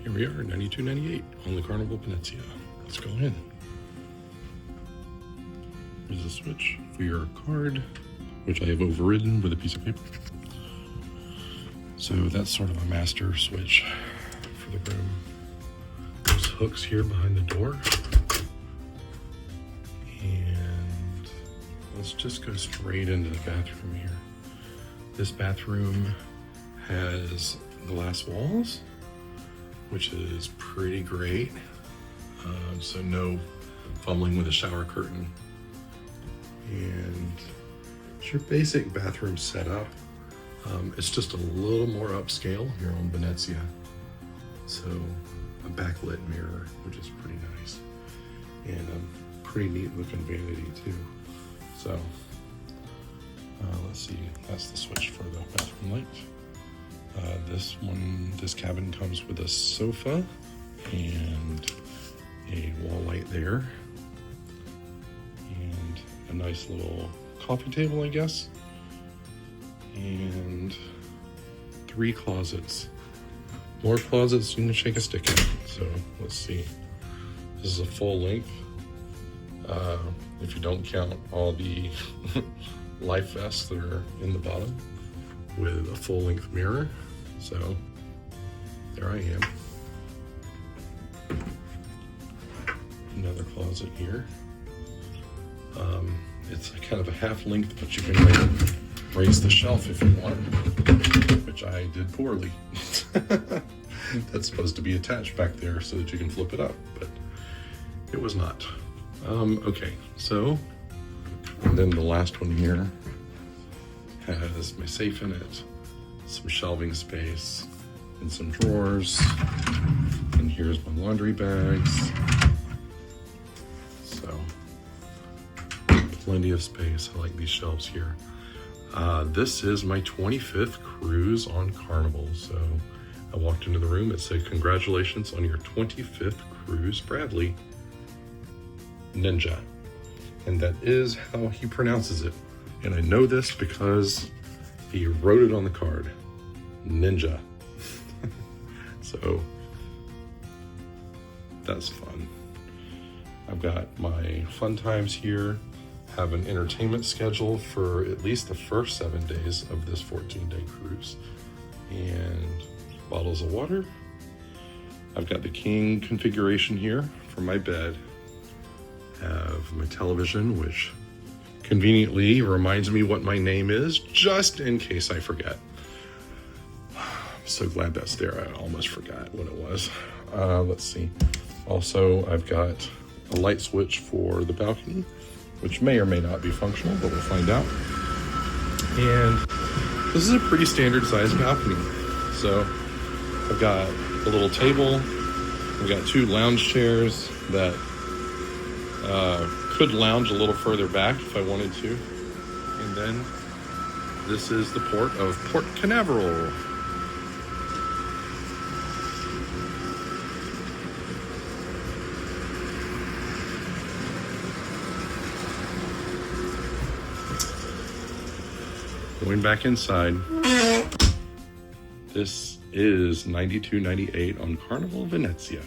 Here we are, $92.98 on the Carnival Venezia. Let's go in. Here's a switch for your card, which I have overridden with a piece of paper. So that's sort of a master switch for the room. There's hooks here behind the door. And let's just go straight into the bathroom here. This bathroom has glass walls, which is pretty great. So no fumbling with a shower curtain. And it's your basic bathroom setup. It's just a little more upscale here on Venezia. So a backlit mirror, which is pretty nice. And a pretty neat looking vanity too. So let's see, that's the switch for the bathroom light. This cabin comes with a sofa and a wall light there. And a nice little coffee table, I guess. And 3 closets. More closets you can shake a stick at. So let's see. This is a full length. If you don't count all the life vests that are in the bottom, with a full length mirror. So there I am. Another closet here. It's kind of a half length, but you can raise the shelf if you want, which I did poorly. That's supposed to be attached back there so that you can flip it up, but it was not. Okay, so, and then the last one here has my safe in it, some shelving space, and some drawers. And here's my laundry bags. So, plenty of space. I like these shelves here. This is my 25th cruise on Carnival. So I walked into the room, it said, "Congratulations on your 25th cruise, Bradley Ninja." And that is how he pronounces it. And I know this because he wrote it on the card, Ninja. So that's fun. I've got my fun times here. Have an entertainment schedule for at least the first 7 days of this 14-day cruise. And bottles of water. I've got the king configuration here for my bed. Have my television, which conveniently reminds me what my name is, just in case I forget. I'm so glad that's there. I almost forgot what it was. Let's see. Also, I've got a light switch for the balcony, which may or may not be functional, but we'll find out. And this is a pretty standard sized balcony. So I've got a little table. I've got 2 lounge chairs that could lounge a little further back if I wanted to. And then this is the port of Port Canaveral. Going back inside, this is $92.98 on Carnival Venezia.